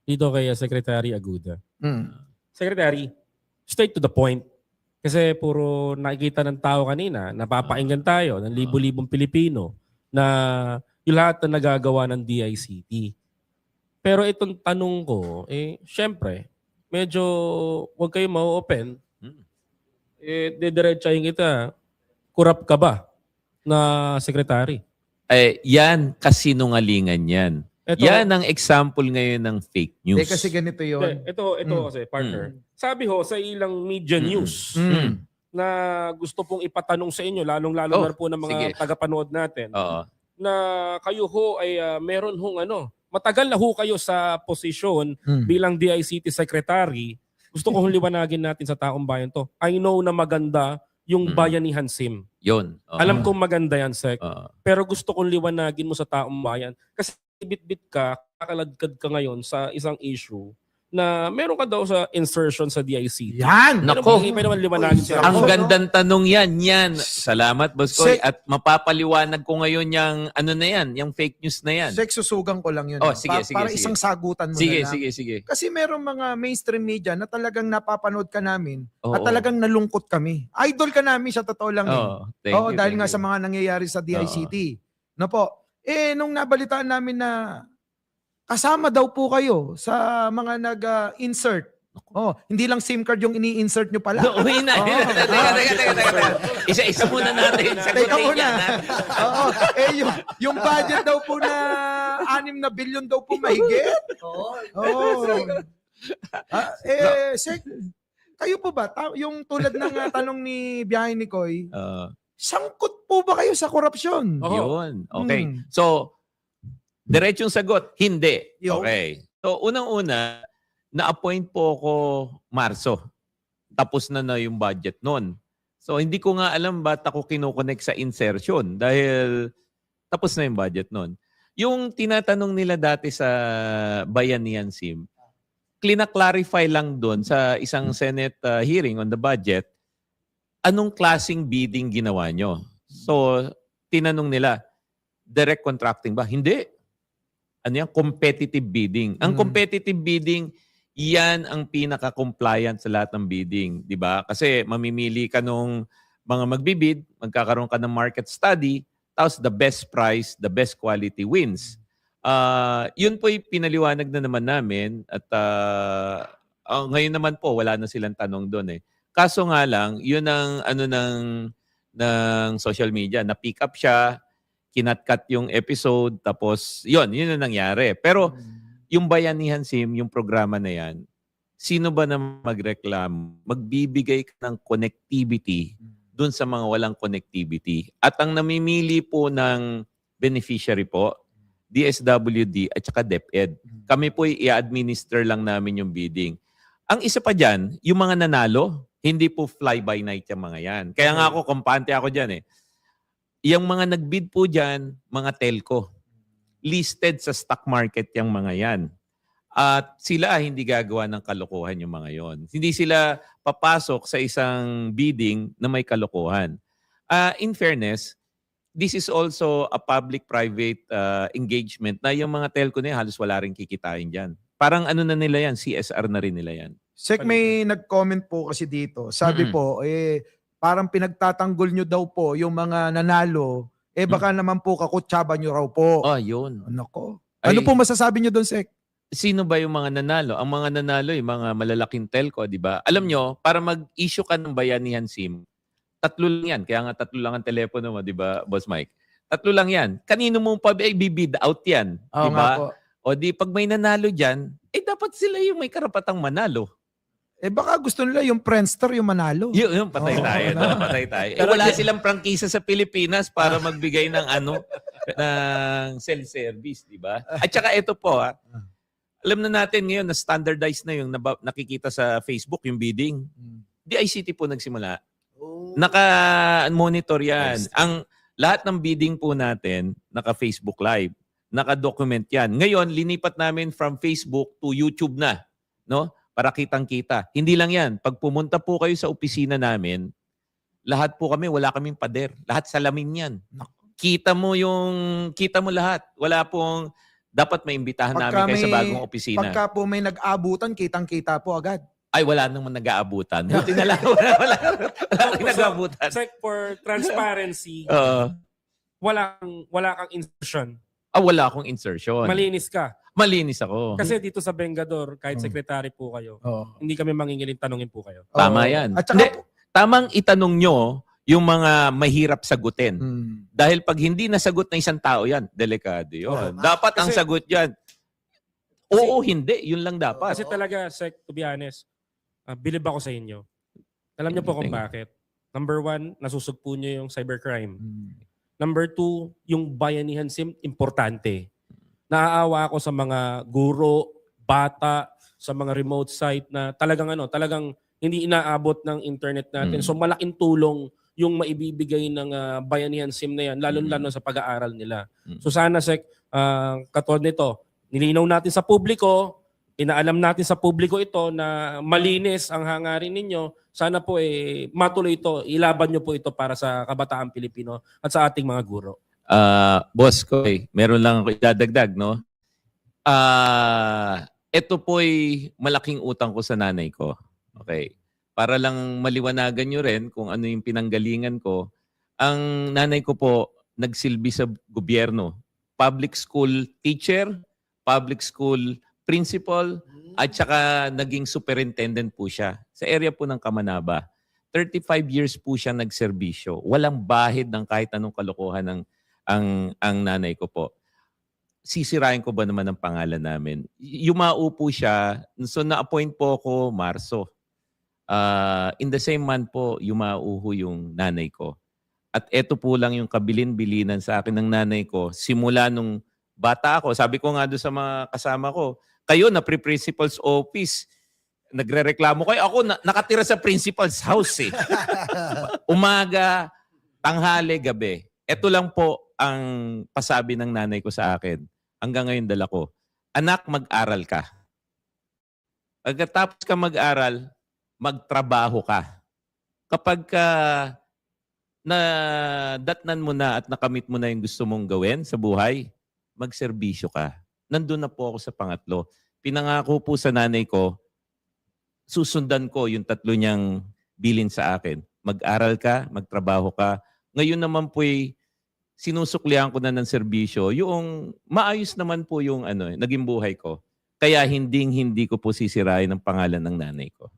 dito kay Secretary Aguda. Mm. Secretary, straight to the point. Kasi puro nakikita ng tao kanina, napapakinggan tayo ng libu-libong Pilipino na yung lahat na nagagawa ng DICT. Pero itong tanong ko, syempre, medyo huwag kayo ma-open. Didiretsahin kita, kurap ka ba na secretary? Yan, kasinungalingan yan. Yan ang example ngayon ng fake news. Kasi ganito yun. Ito kasi, partner. Sabi ho sa ilang media news na gusto pong ipatanong sa inyo, lalong-lalo na po ng mga tagapanood natin, na kayo ho ay meron hong matagal na ho kayo sa posisyon bilang DICT Secretary. Gusto ko hong liwanagin natin sa taong bayan to. I know na maganda yung bayanihan SIM. Yun. Alam kong maganda yan, Sec. Pero gusto kong liwanagin mo sa taong bayan. Kasi bit-bit ka, kakaladkad ka ngayon sa isang issue na meron ka daw sa insertion sa DICT. Yan! Nako! Naman liwanagin siya. Ang gandang tanong yan. Salamat, Boss Koy. At mapapaliwanag ko ngayon yung fake news na yan. Susugang ko lang yun. Sige. Para isang sagutan mo na lang. Sige. Kasi merong mga mainstream media na talagang napapanood ka namin at talagang nalungkot kami. Idol ka namin sa totoo lang. Dahil nga sa mga nangyayari sa DICT. No po. Nung nabalitaan namin na kasama daw po kayo sa mga nag-insert. Hindi lang SIM card yung ini-insert nyo pala. Uwi na. Teka. Isa-isa muna natin. Teka muna. Yung budget daw po na 6 na bilyon daw po mahigit. Sek, kayo po ba? Yung tulad ng tanong ni Biyahe ni Koy, sangkot po ba kayo sa korupsyon? Yun. Okay. So, diretsong sagot, hindi. Okay. So, unang-una, na-appoint po ako Marso. Tapos na yung budget nun. So, hindi ko nga alam ba't ako kinoconnect sa insertion dahil tapos na yung budget nun. Yung tinatanong nila dati sa Bayanihan SIM, clarify lang doon sa isang Senate hearing on the budget, anong klaseng bidding ginawa nyo? So, tinanong nila, direct contracting ba? Hindi. Ano yan? Competitive bidding. Ang competitive bidding, yan ang pinaka-compliant sa lahat ng bidding. Diba? Kasi mamimili ka nung mga magbibid, magkakaroon ka ng market study, tapos the best price, the best quality wins. Yun po yung pinaliwanag na naman namin at ngayon naman po, wala na silang tanong doon eh. Kaso nga lang, yun ang ng social media, na-pick up siya, kinat-cut yung episode, tapos yun ang nangyari. Pero yung Bayanihan SIM, yung programa na yan, sino ba na magreklamo? Magbibigay ka ng connectivity dun sa mga walang connectivity. At ang namimili po ng beneficiary po, DSWD at saka DepEd. Kami po i-administer lang namin yung bidding. Ang isa pa dyan, yung mga nanalo, hindi po fly-by-night yung mga yan. Kaya nga ako, kampante ako dyan eh. Yung mga nag-bid po dyan, mga telco. Listed sa stock market yung mga yan. At sila hindi gagawa ng kalokohan yung mga yon. Hindi sila papasok sa isang bidding na may kalokohan. In fairness, this is also a public-private engagement na yung mga telco na yan, halos wala rin kikitain dyan. Parang ano na nila yan, CSR na rin nila yan. Sek, may nag-comment po kasi dito. Sabi po, parang pinagtatanggol nyo daw po yung mga nanalo, baka naman po kakutsaba nyo raw po. Yun. Nako. Ano po masasabi nyo doon, Sek? Sino ba yung mga nanalo? Ang mga nanalo, yung mga malalaking telco, di ba? Alam nyo, para mag-issue ka ng Bayanihan SIM, 3 lang yan. Kaya nga 3 lang ang telepono mo, di ba, Boss Mike? 3 lang yan. Kanino mo pa bibid out yan? Di ba? O di, pag may nanalo dyan, dapat sila yung may karapatang manalo. Baka gusto nila yung Friendster yung manalo. Yung patay tayo. Patay tayo. Wala silang prangkisa sa Pilipinas para magbigay ng ng cell service, di ba? At saka ito po, alam na natin ngayon na standardized na yung nakikita sa Facebook, yung bidding. DICT po nagsimula. Naka-monitor yan. Ang lahat ng bidding po natin, naka-Facebook Live. Naka-document yan. Ngayon, linipat namin from Facebook to YouTube na. No? Para kitang-kita. Hindi lang yan. Pag pumunta po kayo sa opisina namin, lahat po kami, wala kaming pader. Lahat salamin yan. Kita mo lahat. Wala pong dapat maimbitahan namin kayo sa bagong opisina. Pagka po may nag-abutan, kitang-kita po agad. Ay, wala naman nag-aabutan. Buti na lang. Wala nag-aabutan. Sec, for transparency, wala kang insertion. Wala akong insertion. Malinis ka. Malinis ako. Kasi dito sa Bengador, kahit secretary po kayo, hindi kami mangingiling, tanungin po kayo. Tama yan. At saka, tamang itanong nyo yung mga mahirap sagutin. Dahil pag hindi nasagot na isang tao yan, delikado yun. Dapat ang sagot yan, oo, hindi. Yun lang dapat. Kasi talaga, Sec, to be honest, bilib ako sa inyo. Alam niyo po kung bakit. Number 1, nasusugpo niyo yung cybercrime. Number 2, yung bayanihan sim, importante. Naaawa ako sa mga guro, bata, sa mga remote site na talagang hindi inaabot ng internet natin. So malaking tulong yung maibibigay ng bayanihan sim na yan, lalo-lalo sa pag-aaral nila. So sana, Sec, katulad nito, nilinaw natin sa publiko, inaalam natin sa publiko ito na malinis ang hangarin ninyo. Sana po matuloy ito, ilaban nyo po ito para sa kabataang Pilipino at sa ating mga guro. Boss ko, meron lang ako idadagdag, no? Ito po'y malaking utang ko sa nanay ko. Okay. Para lang maliwanagan nyo rin kung ano yung pinanggalingan ko. Ang nanay ko po, nagsilbi sa gobyerno. Public school teacher, public school principal, at saka naging superintendent po siya sa area po ng Kamanaba. 35 years po siya nagserbisyo. Walang bahid ng kahit anong kalokohan ang nanay ko po. Sisirain ko ba naman ang pangalan namin? Yumao po siya. So na-appoint po ako Marso. In the same month po, yumao yung nanay ko. At eto po lang yung kabilin-bilinan sa akin ng nanay ko. Simula nung bata ako, sabi ko nga doon sa mga kasama ko, kayo na pre-principal's office, nagrereklamo kayo. Ako nakatira sa principal's house eh. Umaga, tanghali, gabi. Ito lang po ang pasabi ng nanay ko sa akin. Hanggang ngayon dala ko. Anak, mag-aral ka. Pagkatapos ka mag-aral, magtrabaho ka. Kapag nadatnan mo na at nakamit mo na yung gusto mong gawin sa buhay, magserbisyo ka. Nandun na po ako sa pangatlo. Pinangako po sa nanay ko, susundan ko yung 3 niyang bilin sa akin. Mag-aral ka, magtrabaho ka. Ngayon naman po'y sinusuklihan ko na ng serbisyo. Yung maayos naman po yung naging buhay ko. Kaya hindi ko po sisirain ang pangalan ng nanay ko.